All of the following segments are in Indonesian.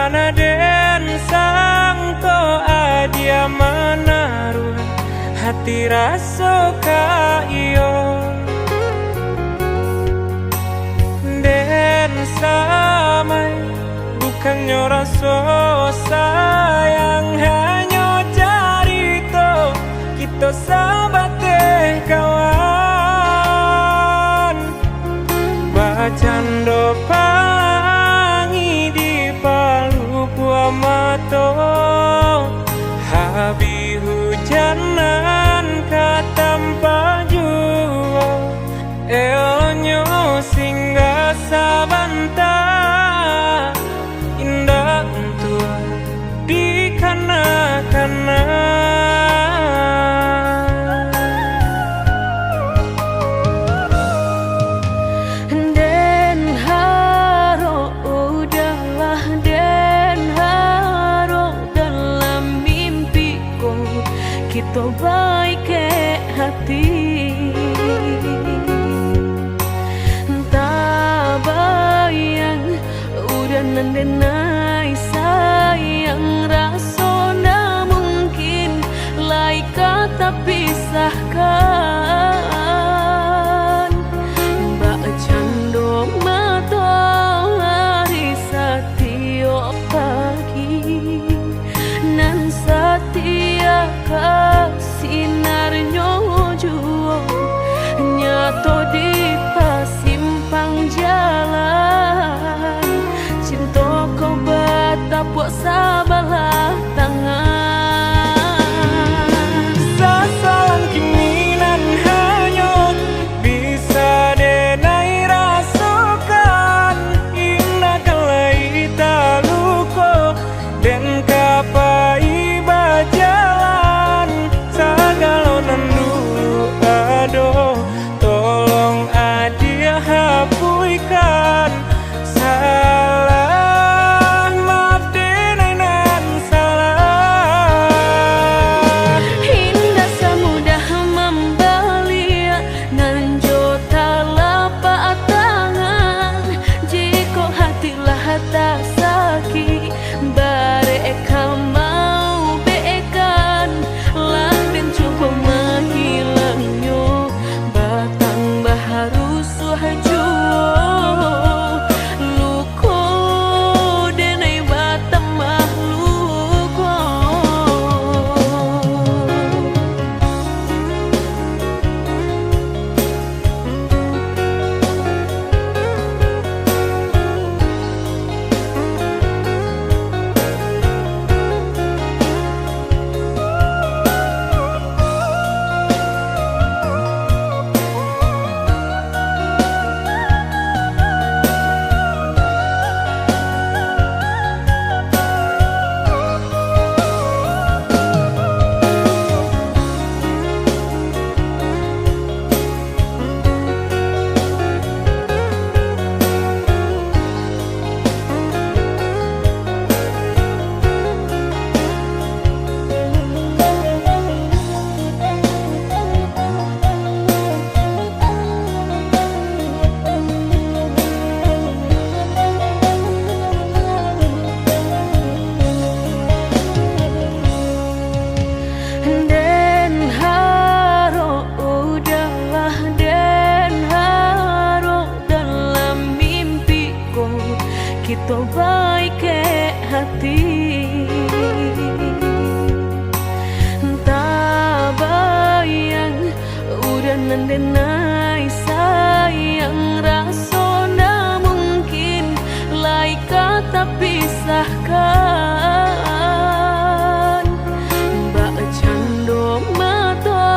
mana den sang to adia menaruh hati rasa ka iyo den samai bukannya rasa sayang hanya cerita kita sahabat kawan bacando pangi di palu gua mato habi hujanan katampa jua elonyo singgah sabanta indah untuk di kana-kana kita baik ke hati tak bayang udah nandenai sayang rasa na mungkin lai kata pisahkan mbak cando matahari setiap pagi nan setia sinarnya jua nyato di pasimpang jalan cinta kau batapuk sabalah tangan sasalan kiminan hanyut bisa denai rasukan indah kalai taluko dan kapai tolong adia hapuikan salah maaf denan salah indah semudah membelia nan jota lapak tangan jika hatilah tak sakit bareka mau beekan langin cukup menghilangnya harus suhaju luko denai batam mahluko kita baik ke hati tak bayang udah nandenai sayang rasa na mungkin lai kata pisahkan mbak cando matahari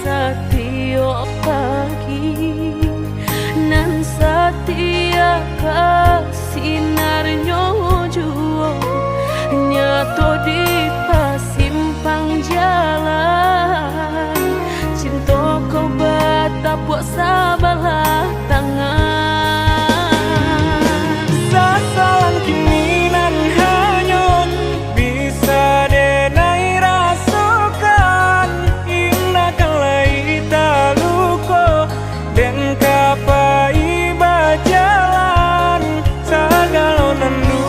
setiap pagi nan setia sinarnya jua nyato di pasimpang jalan cinta kau batapuk sabalah tangan sasalan kiminan hanyut bisa denai rasukan indah kalai taluko dan kapai bajalan sagala nandu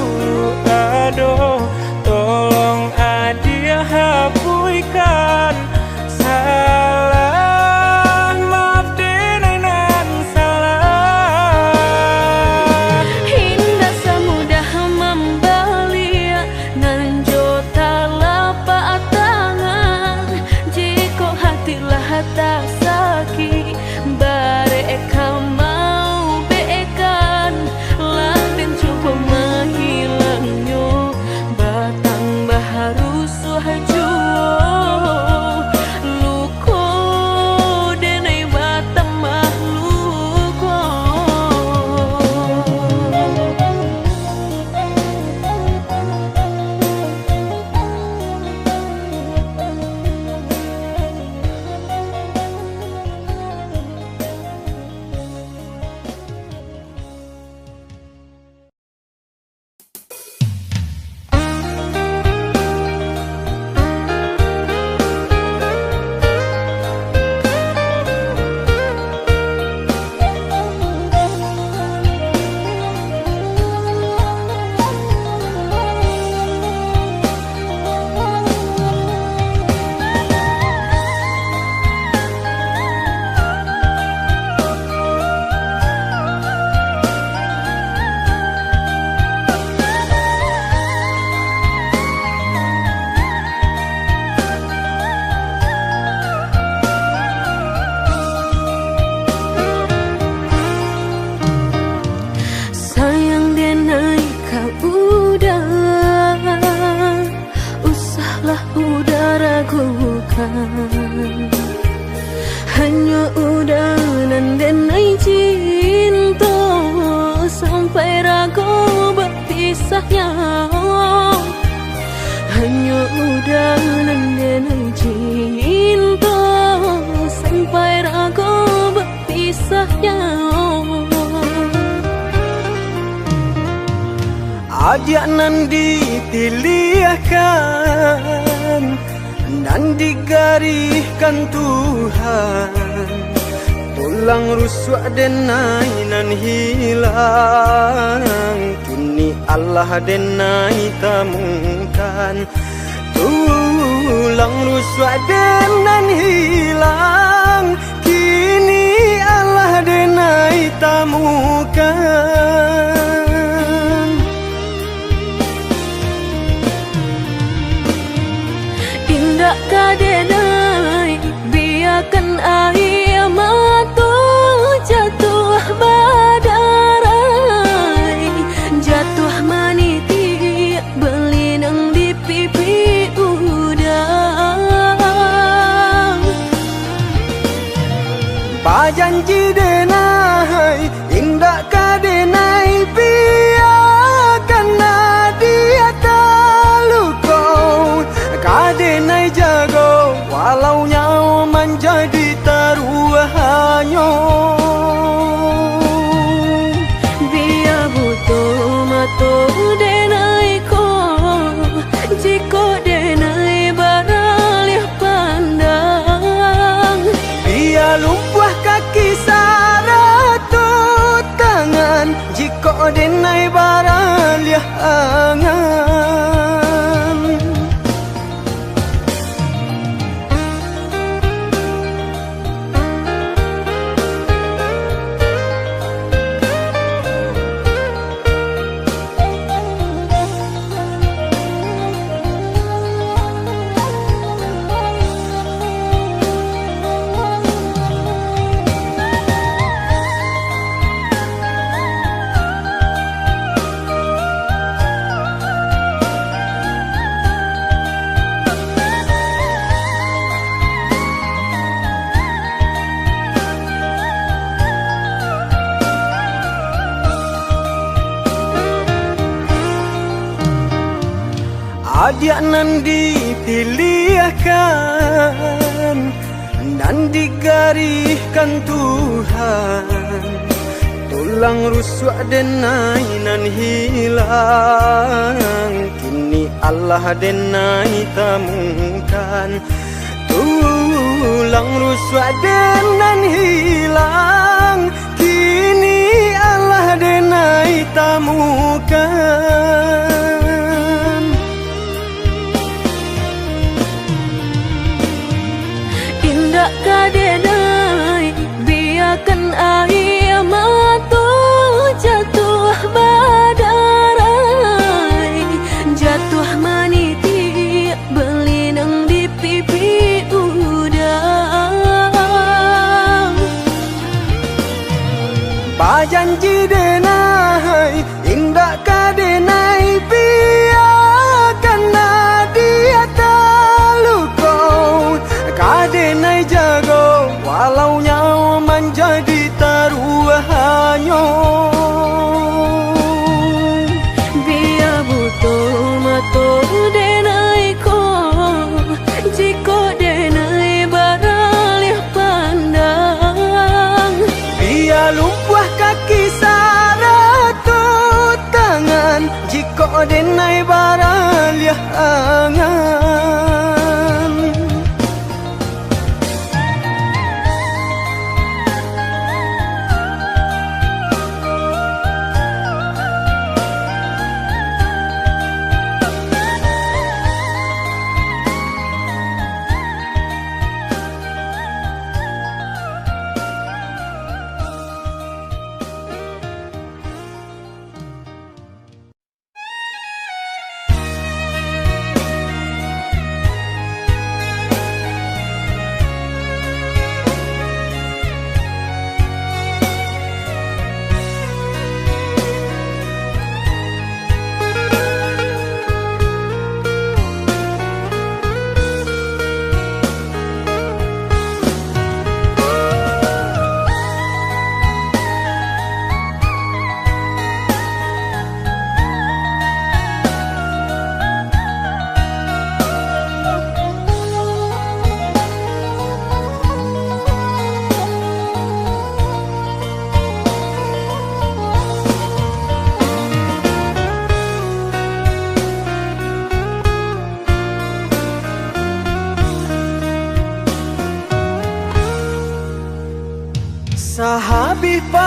perjalanan denai cinta sampai ragu berpisahnya. Ajak nan ditiliahkan dan digariskan Tuhan, tulang rusuk denai nan hilang, kini Allah denai temukan. Tulang rusuk denan hilang, kini Allah denai temukan. Indah kadenai biarkan air mata jatuh badarai, jatuh maniti berlinang di pipi udang. Pajanji denai indah kadenai biarkan dia talukau, kadenai jago walau nyawa menjadi taruhannya. Biar butuh mata denai ko, jika denai baralih pandang. Biar lumpuh kaki saratut tangan, jika denai baralih angan. Ajak nan ditiliahkan dan digariskan Tuhan, tulang rusuk denai nan hilang, kini Allah denai temukan. Tulang rusuk denan hilang, kini Allah denai temukan. Indah kadenai biarkan air mata jatuh badarai, jatuh maniti berlinang di pipi udang. Pajanji denai indah kadenai biarkan dia talukau, kadenai jago walau nyawa menjadi taruhannya. Biar butuh mata denai ko, jika denai baralih pandang. Biar lumpuh kaki saratut tangan, jika denai baralih angan.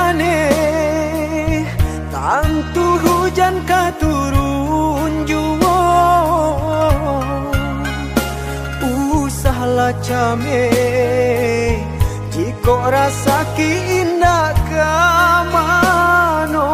paneh tantu hujan katurun juwo usahlah came jiko rasa ki indah kamano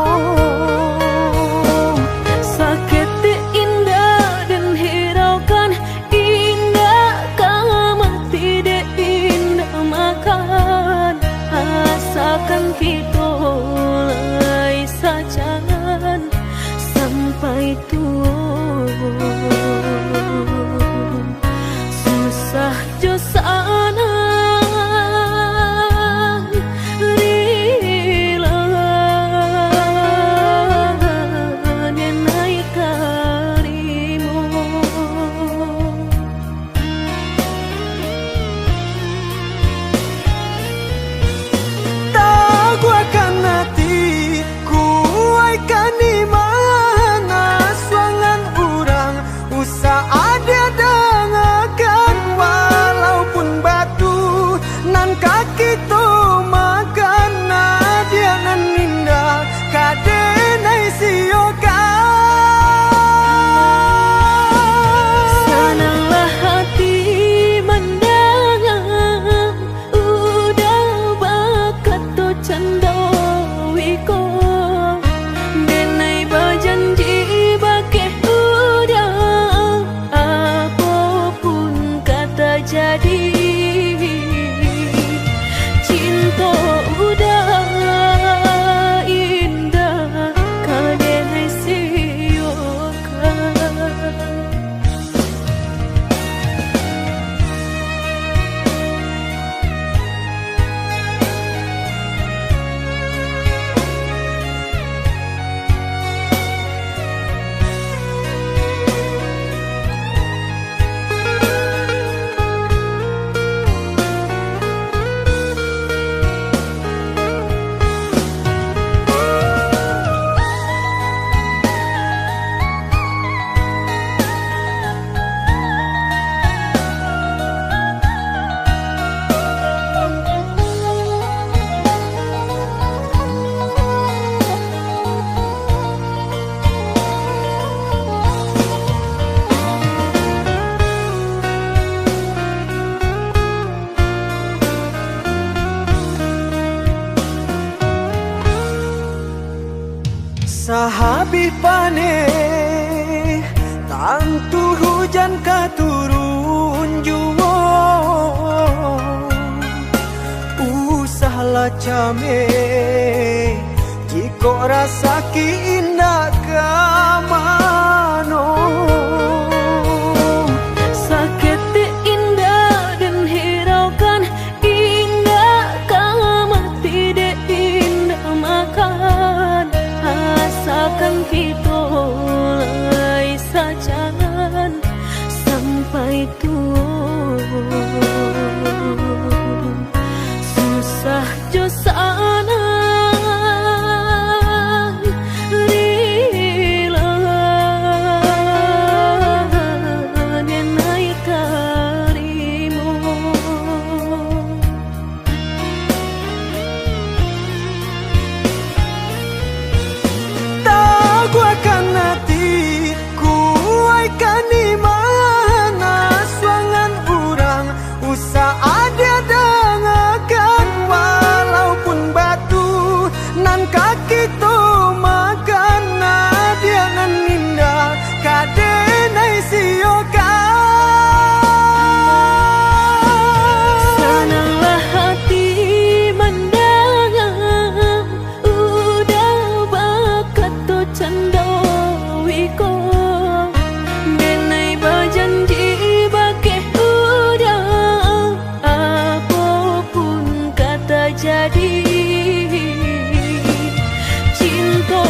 sakit indah dan hiraukan indah kamu tidak indah makan asakan kita mulai sajangan sampai tua susah jo sana kaki tu makan nadia nan ninda kadenai sioka senanglah hati mendengar udah bakat tu candawiko denai berjanji bakeh udah apapun kata jadi udah indah kadenai siokan sahabi paneh tantu hujan katurun juwo usahlah came jiko rasa ki indah kamano sakit indah dan hiraukan indah kamu tidak indah makan asakan kita mulai sajangan sampai tua susah jo sana kaki tu makan nadia nan ninda kadenai sioka senanglah hati mendengar udah bakat tu candawiko denai berjanji bakeh udah apapun kata jadi cinta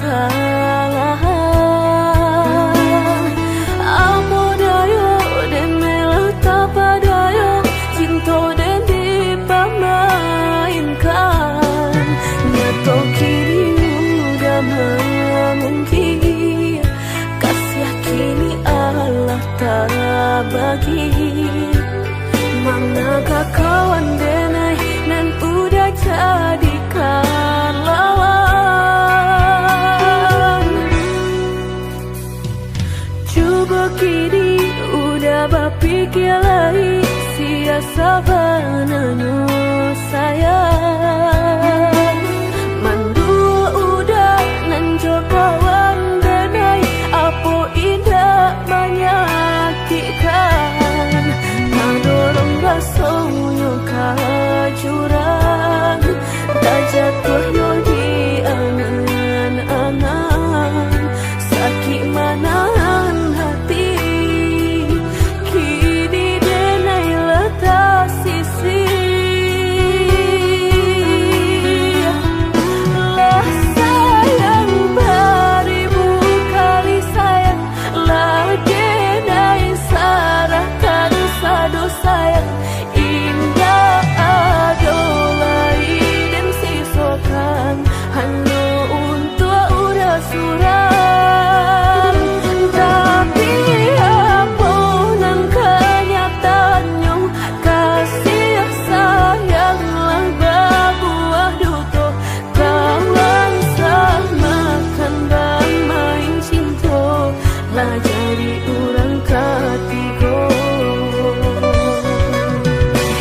kalahan. Amo dayo den mela tapadayo, cinta den dipamainkan. Nyato kini udah mungkin, kasih kini Allah tak bagi. Manakah kawan denai nan udah jadikan lawan. Coba kini udah berpikir lagi, siasa bananyo sayang. Mandua udah nan jo kawan denai, apa indah menyakitkan. Nadorong rasonyo kajurang, tak jatuh yo di angan-angan. Sakit manahan hati, kini denai letak sisi. Lah sayang beribu kali sayang, lah denai sarahkan sadu sayang. Indah adolai dan sisokan, hanya untuk udah suram. Tapi apa nan kenyataannya, kasih sayang lah berbuah duto. Kawan samakan dan main cinta, lah jadi orang ketiga.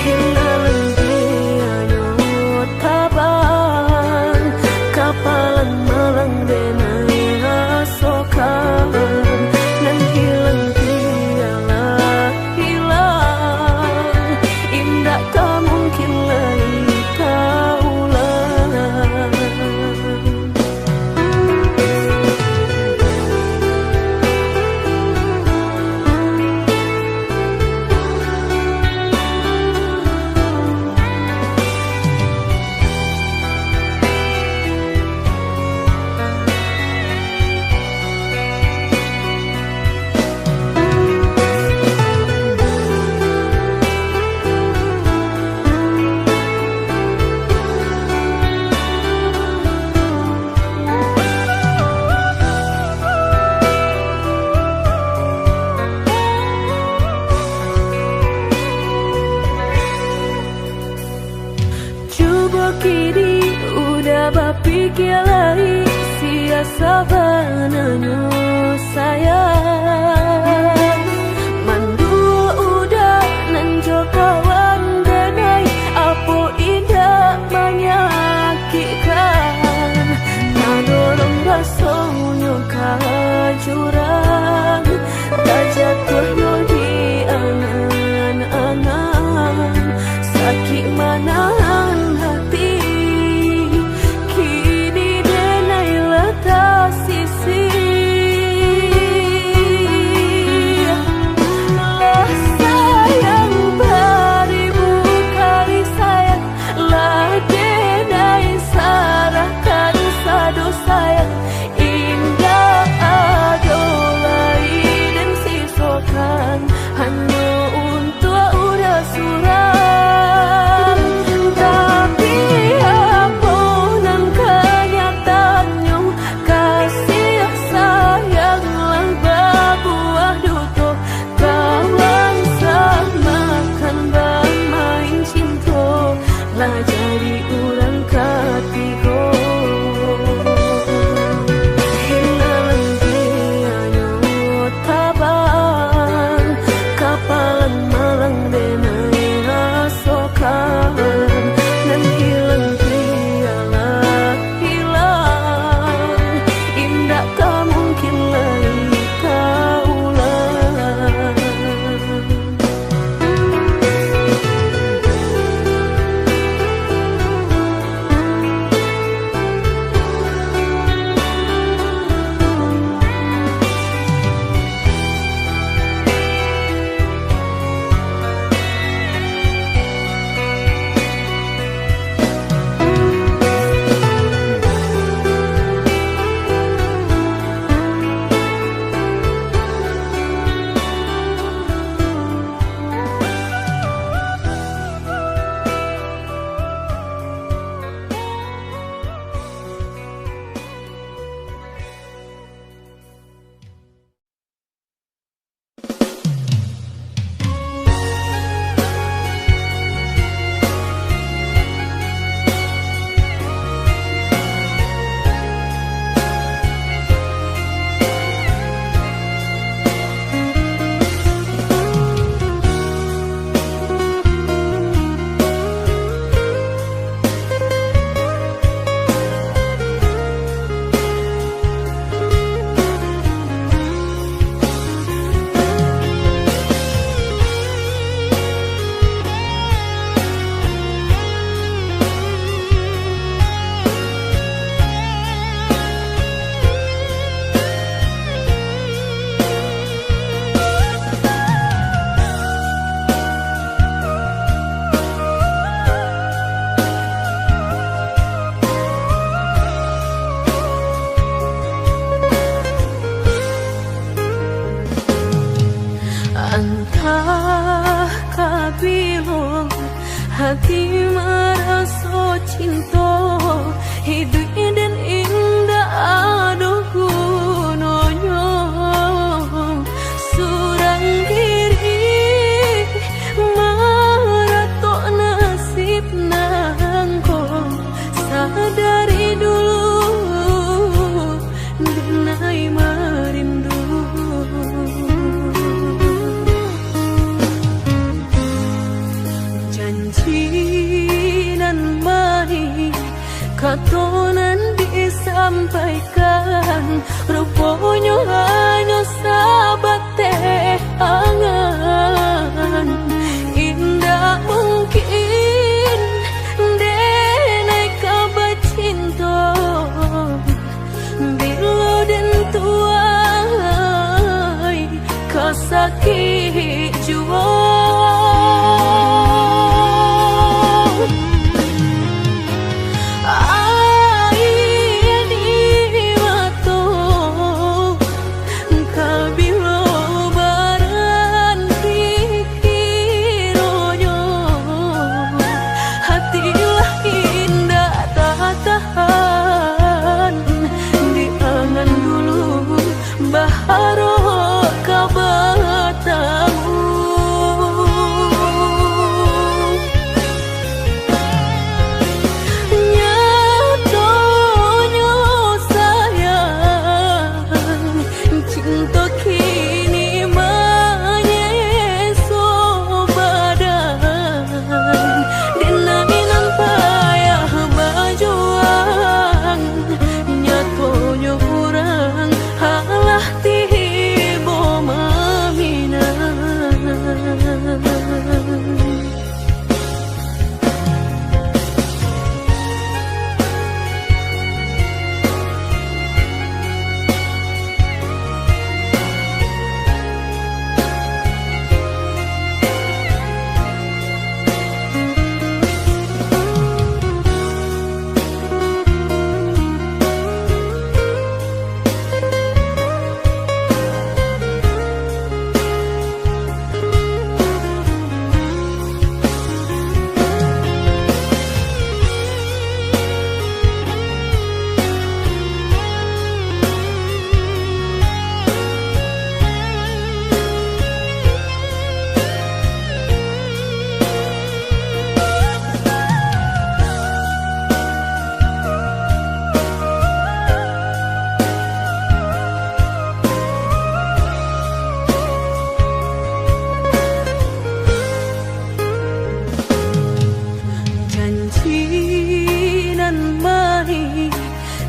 Hilang dianyo tabang, kapalan malang denai rasokan. Nan hilang dialah hilang, indah tak mungkin lagi kaulang. Coba kini udah berpikir lagi, siasa bananyo sayang. Mandua udah nan jo kawan denai, apa indah menyakitkan. Nadorong rasonyo kajurang, tak jatuh yo di angan-angan. Sakit manahan hati, kini denai letak sisi. Lah sayang beribu kali sayang, lah denai sarahkan sadu sayang. Indah adol hati merasa cinta hidup dan indah aduh gunanya surang diri maratok nasib nangko sadari dulu denai merindu janji nan manis katonan disampaikan rupanya hanya sahabat teh angan indah mungkin denai kabar cinta bila dan tuai kasakit jua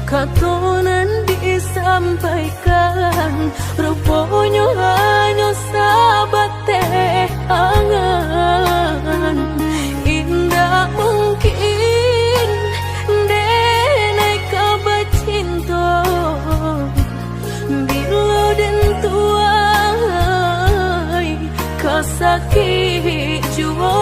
katonan disampaikan rupanya hanya sahabat teh angan indah mungkin denai kabar cinta bila dan tuai kasakit jua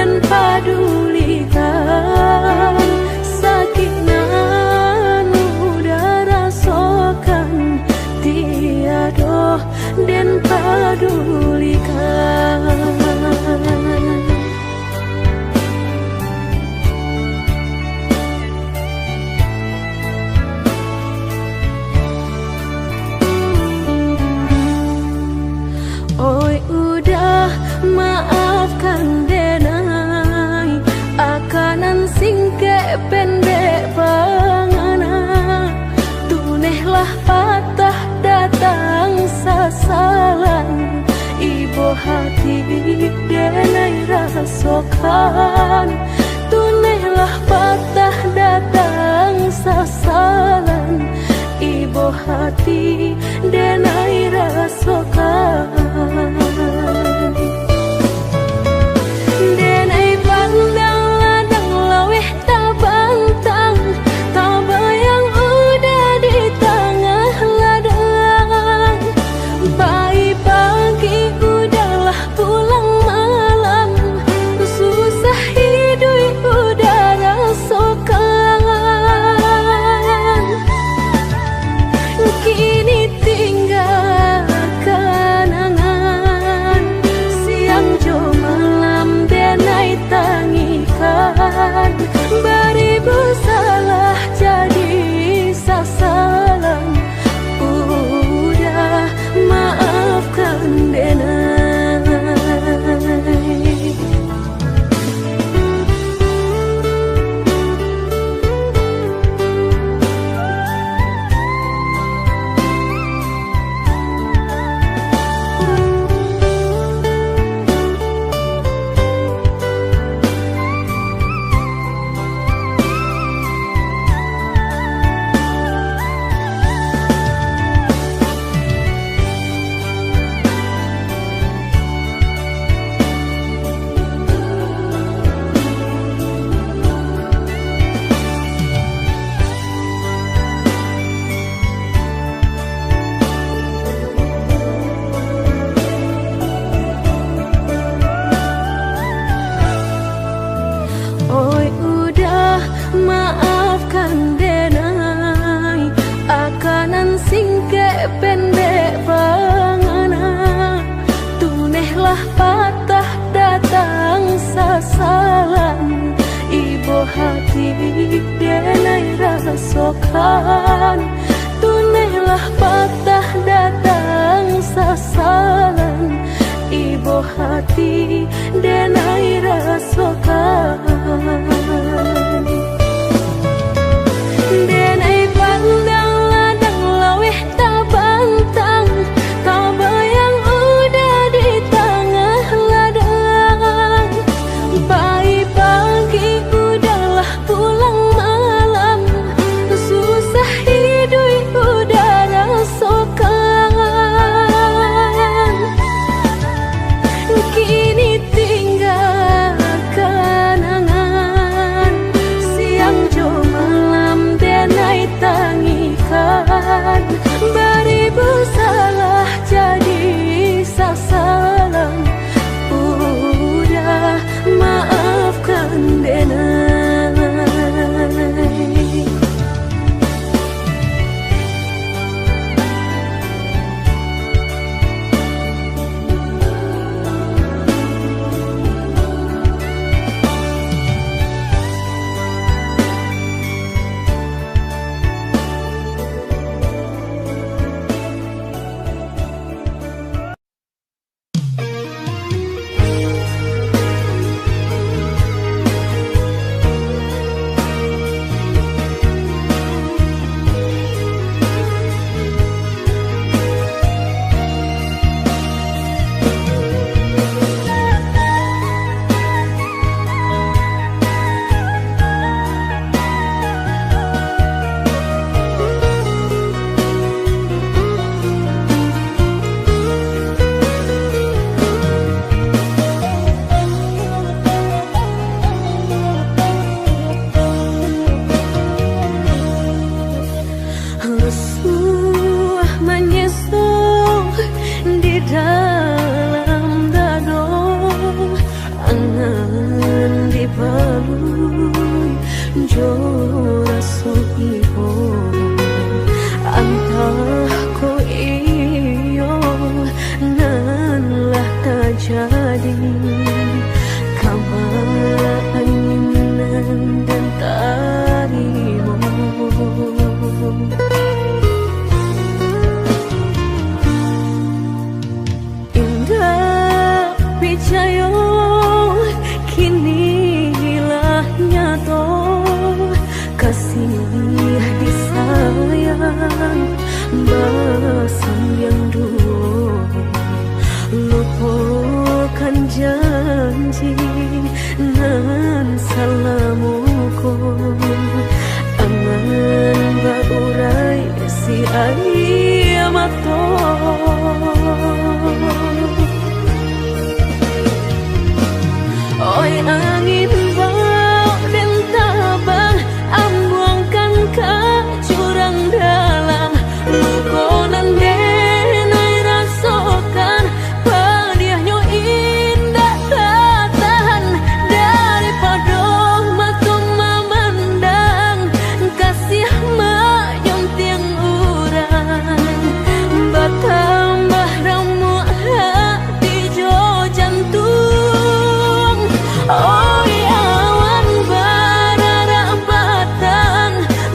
dan padulikan sakit nan udah rasakan tiada dan padulikan. Oi udah maafkan denai akanan singke pendek bangana tunehlah patah datang sasalan ibu hati denai rasakan tunehlah patah datang sasalan ibu hati denai rasakan. Denai pandang ladang laweh tak bantang tak bayang udah di tengah ladang bayi pagi udahlah pulang malam susah hidup udah rasakan kini tinggal kenangan siang jo malam denai tangikan beribu salah jadi sasalan udah maafkan denai. Oi udah maafkan denai akanan singke pendek bangana tunehlah patah datang sasalan ibu hati denai rasakan tunehlah patah datang sasalan ibu hati denai rasakan. Denai pandang ladang laweh tak bantang tak bayang udah di tengah ladang bayi pagi udahlah pulang malam susah angin bau dan tabang ambuangkan ke jurang dalam lukonan denai rasakan padiahnya indah tak tahan daripada mata memandang kasih mayong tiang urang bertambah ramu hati jo jantung. Oh awan barara batang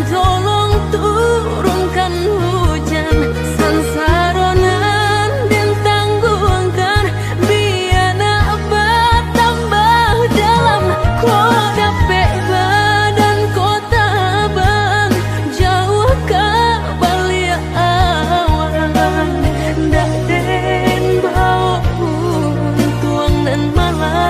tolong turunkan hujan sansaronan dan tangguhkan biana bertambah dalam kota badan kota bang jauh ke balik awan dak den bau tuang dan malam.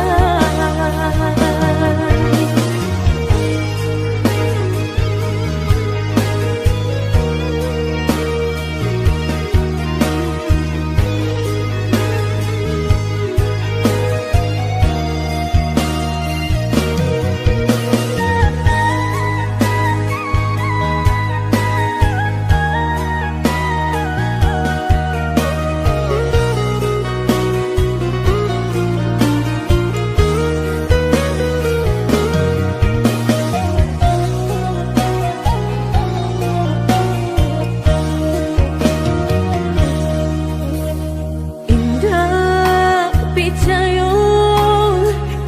Indah picayo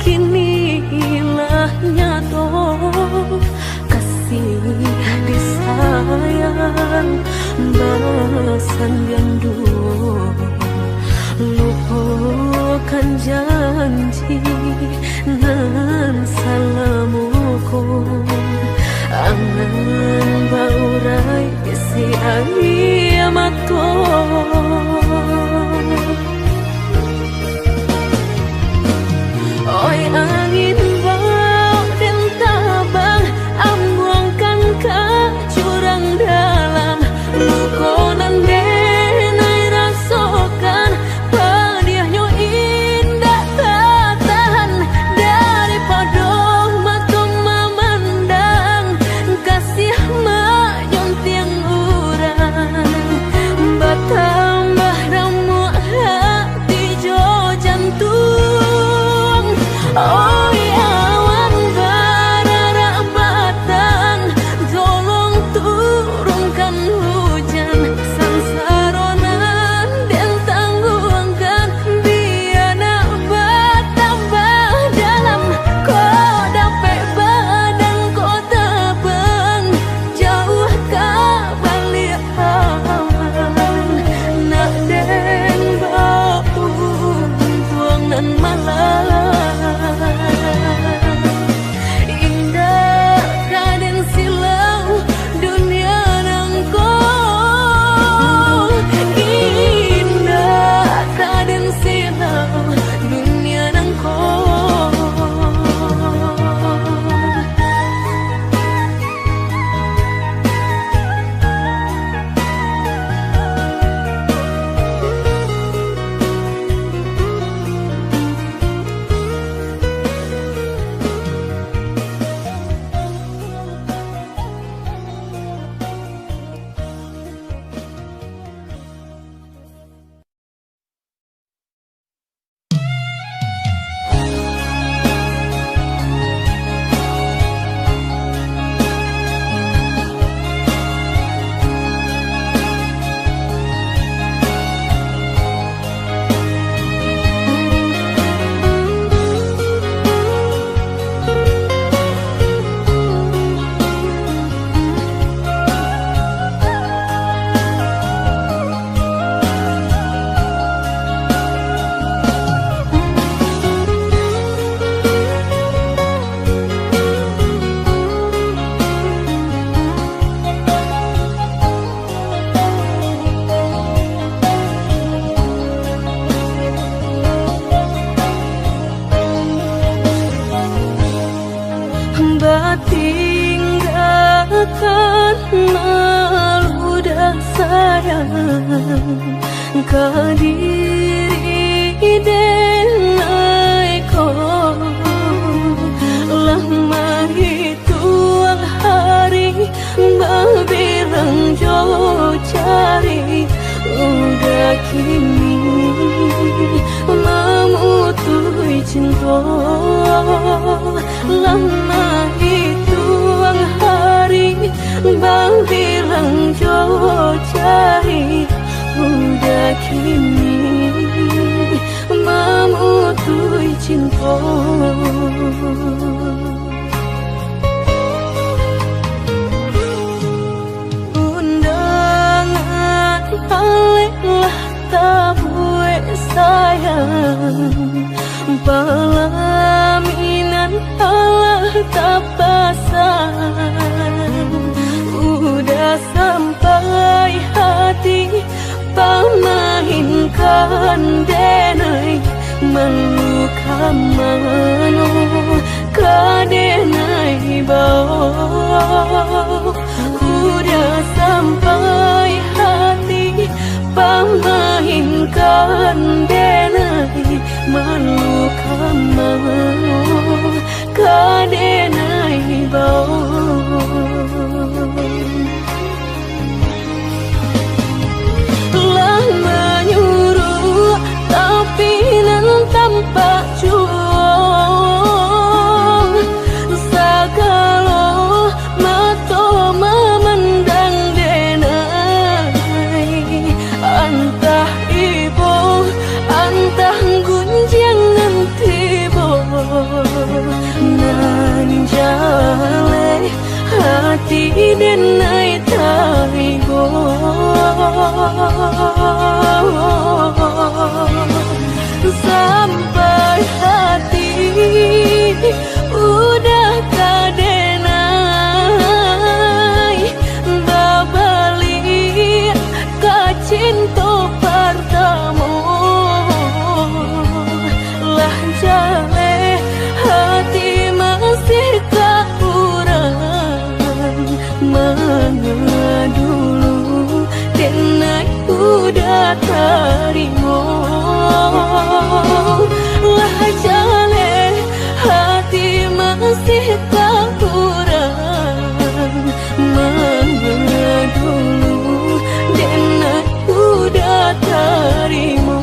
kini ilah nyato kasih disayang basan gandu lupakan janji nan salamuku angan baurai si amato. Oi angin bau dan tabang ambuangkan ke jurang dalam lukonan denai rasakan padiahnya indah tak tahan daripada mata memandang kasih mayong tiang urang bertambah ramu hati jo jantung. Oh awan barara batang tolong turunkan hujan sansaronan dan tangguhkan biana bertambah dalam kota badan kota bang jauh ke balik awan nak den bau tuang dan malam. Indah kaden silau dunia nangko indah kaden silau dunia nangko. tinggalkan malu dan sayang ke diri denai kau kini memutui cinta. Lama hitung hari bang bilang jauh cari, udah kini memutui cinta. Undangan paling tak buat sayang, pelaminan Allah tak pasang. Udah sampai hati pamainkan denai, meluka mano kadenai bau. Udah sampai hati pamainkan denai, meluka mano kadenai bau. Telah menyuruh tapi nan tanpa juang, segala mata memandang denai. Antah ibu, antah gunjangan tiba, nan jale hati denai taibo. Sampai hati udah kadenai, babalik ke cinta pertama. Lah jale hati masih kurang, mana dulu denai udah terima. Lah jale hati masih kurang, mana dulu denai udah terima.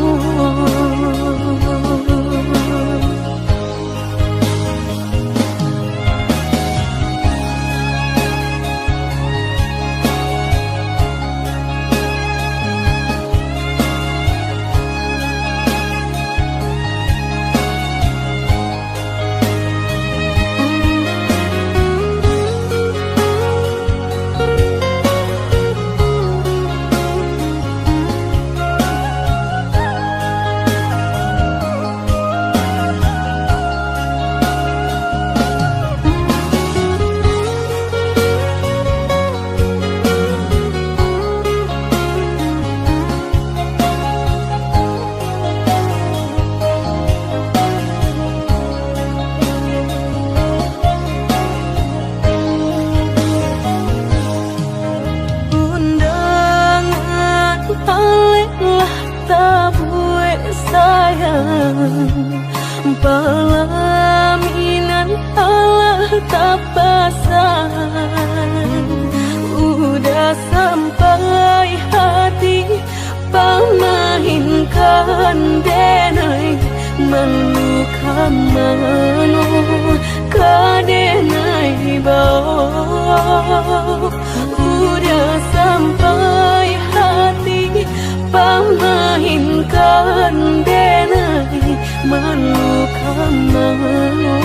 Pelaminan Allah tak pasang. Udah sampai hati pamainkan denai, meluka mano kadenai bau. Udah sampai hati pamainkan denai, meluka mano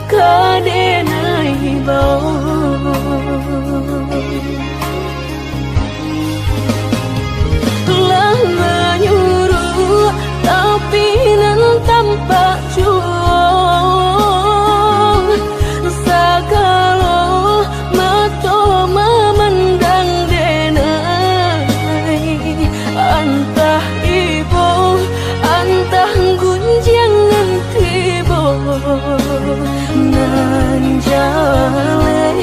kadenai bau. Telah menyuruh tapi nan tanpa juang, segala mata memandang denai. Antah ibu, antah gunjangan tiba, nan jale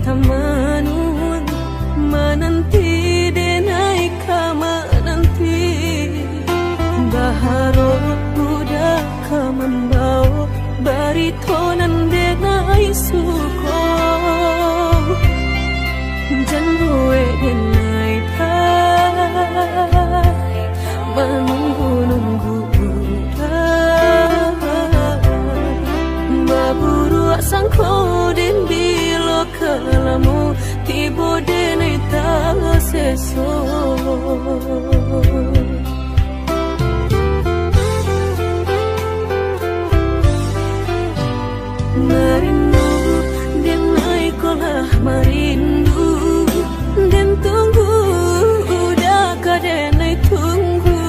tamanun menanti denai kama nanti baharot udah kamambao baritonan denai suko janwe denai dah menunggu baburu sangko den bilo kalamu tibo denai ta seso merindu denai kolah merindu den tunggu udah kadenai tunggu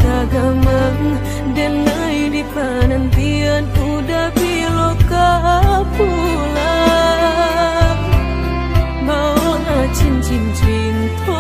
tagamang denai di penantian udah biloka pulang mau cincin cinta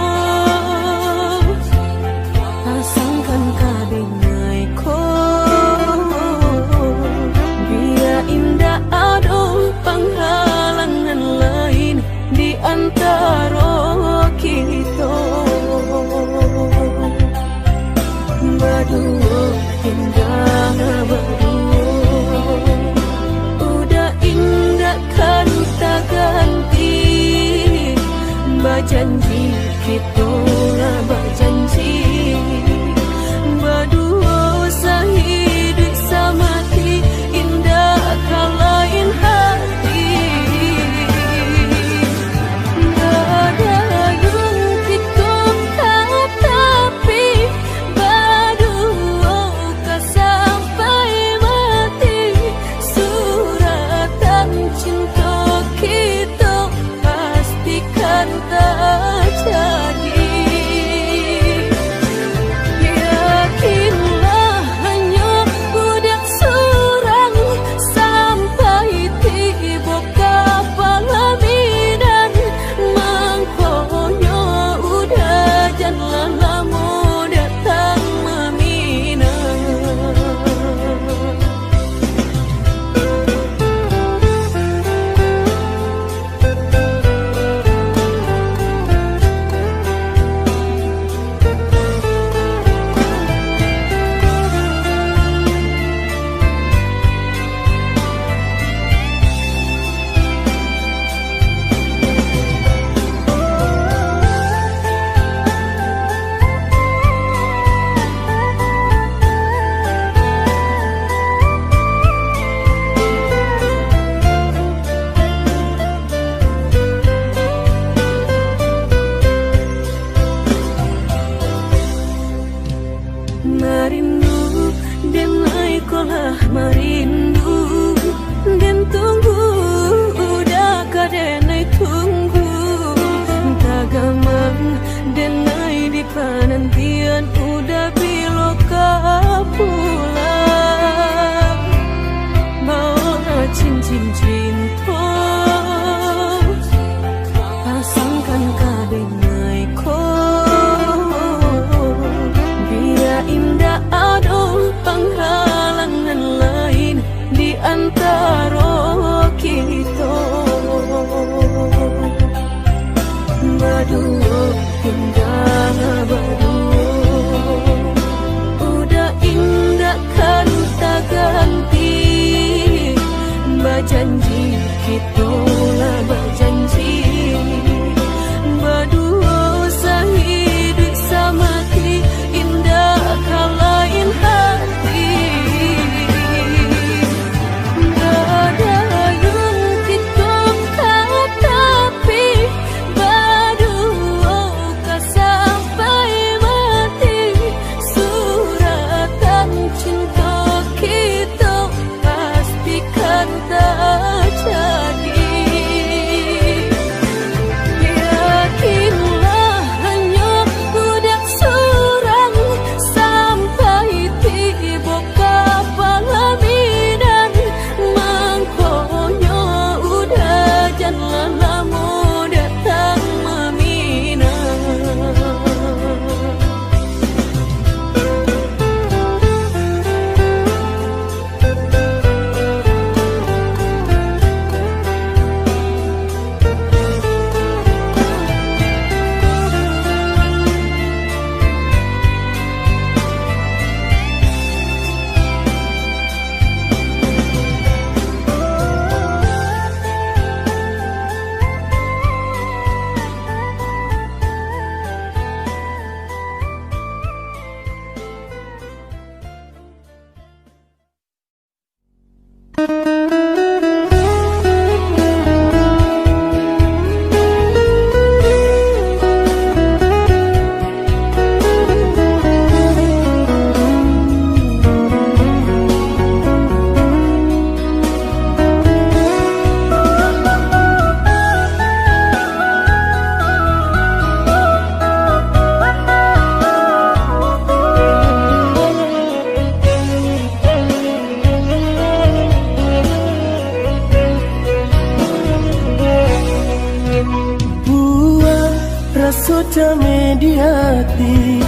sudah mediati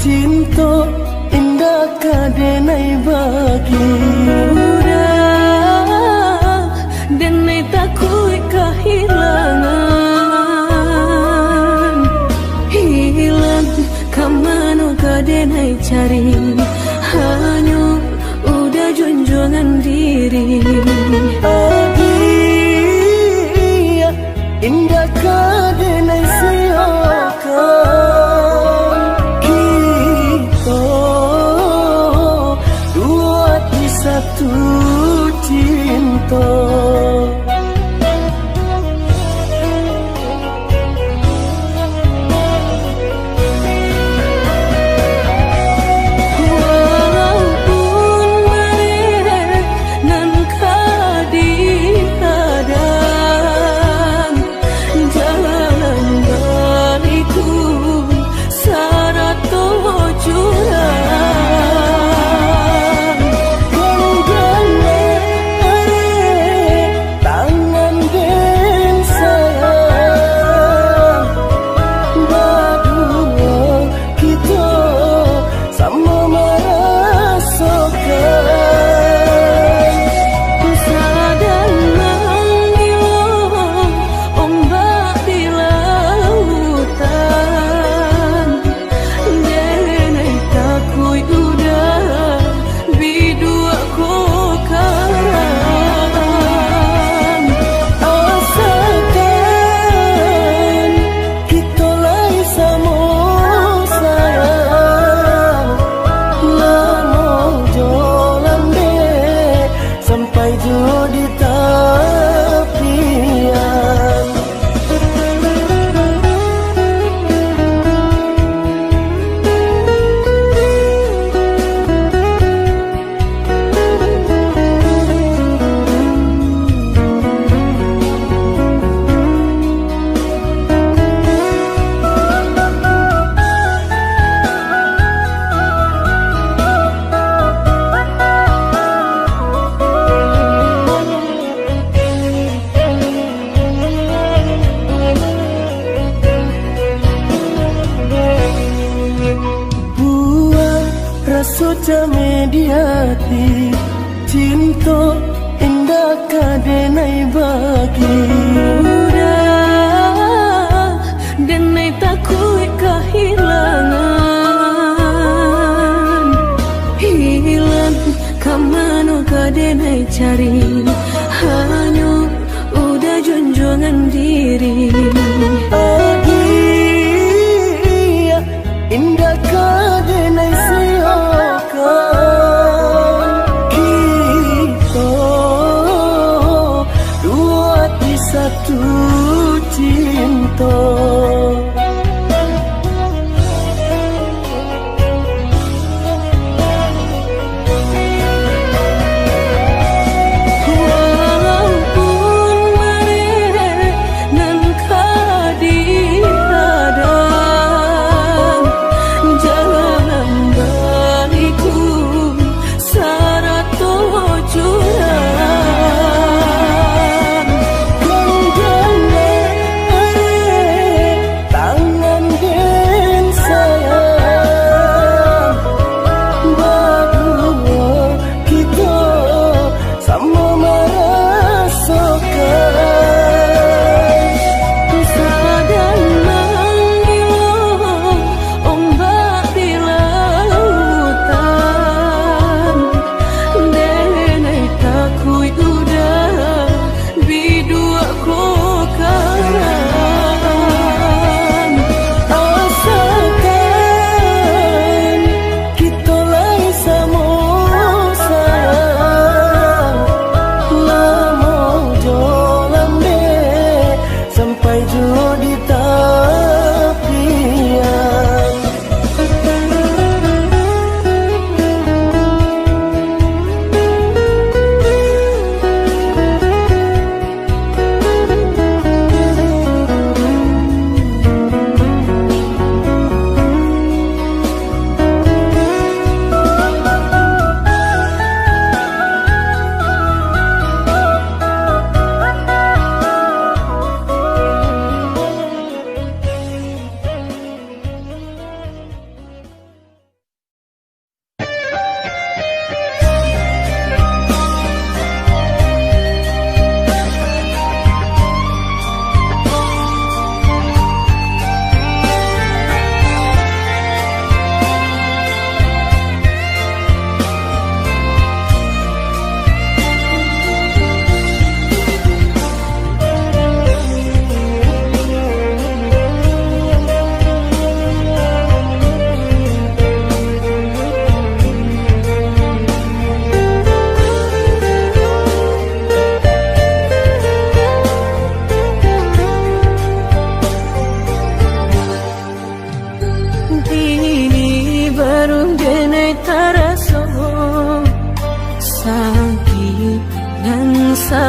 cinta indah kadenai bagi udah denai takut kehilangan hilang kamano kadenai cari hanya udah junjungan diri adia indah kadenai siokan kita dua di satu cinta sudah mediati cinta indah kadenai bagi udah denai takut kehilangan hilang kamano kadenai cari hanya udah junjungan diri adia indah kadenai satu cinta walaupun mereka nan kadihadang jangan baliku sarato curang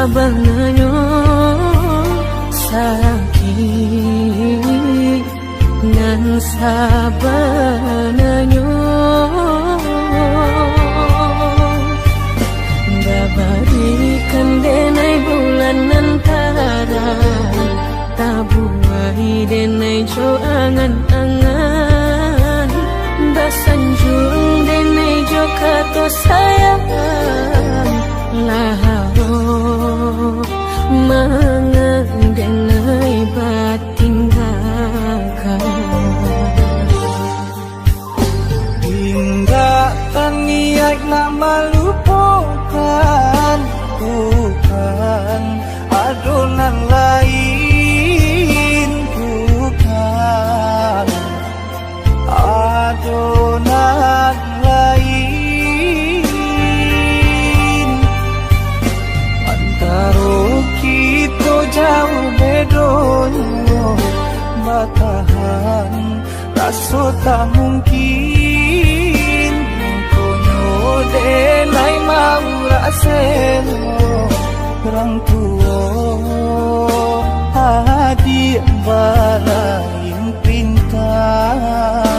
sabananyo sakit nan sabananyo babarikan denai bulan antara tabuai denai jo angan-angan basanjung denai jo kato sayang laharo mangan denai batinggalkan hingga taniak nama lupakan bukan adonan lain bukan adonan lain antara kita jauh bedonyo batahan rasa tak mungkin konyo denai mau raseno orang tua adik balain pintar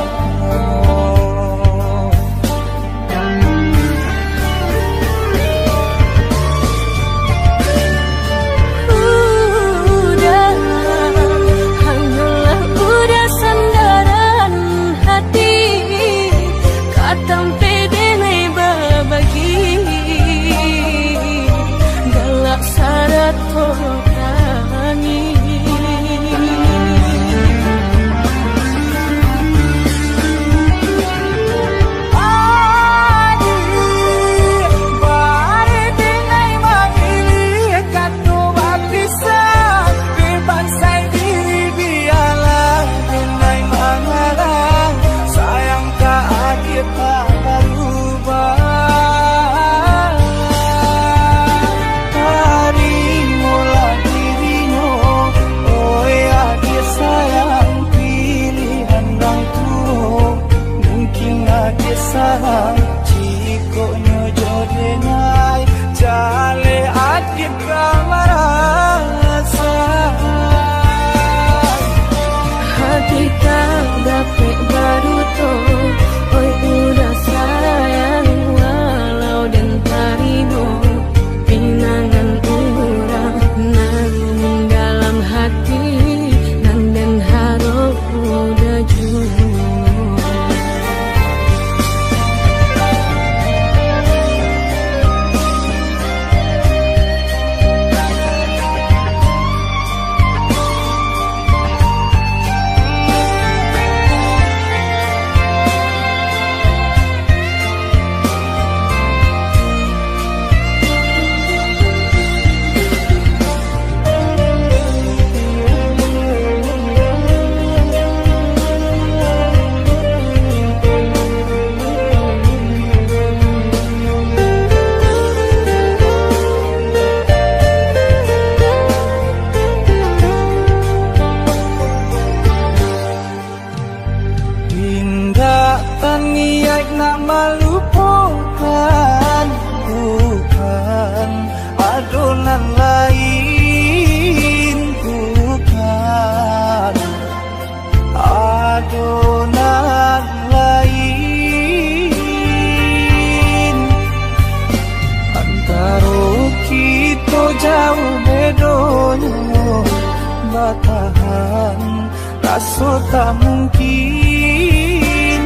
rasa tak mungkin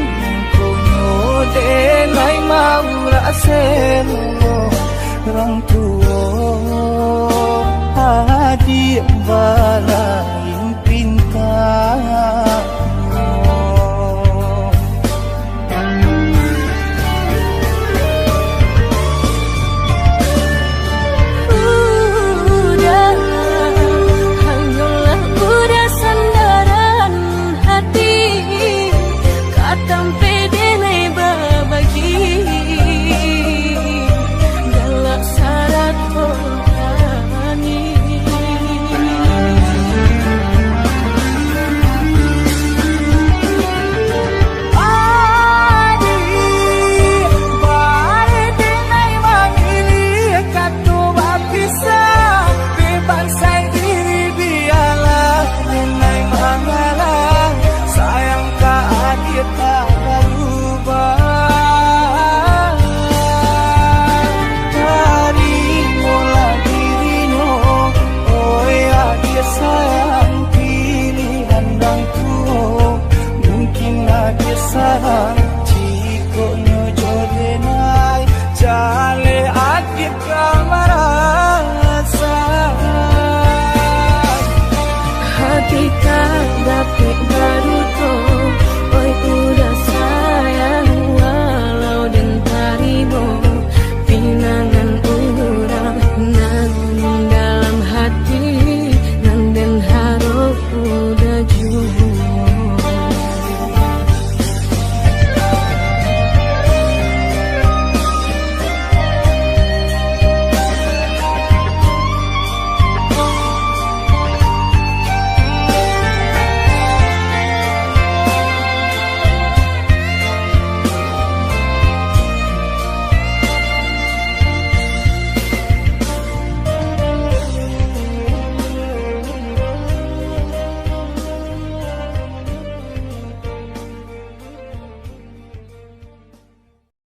konyo denai mau raseno orang tua adik balain pintar galak syarat Tapi baru to, oi udah sayang.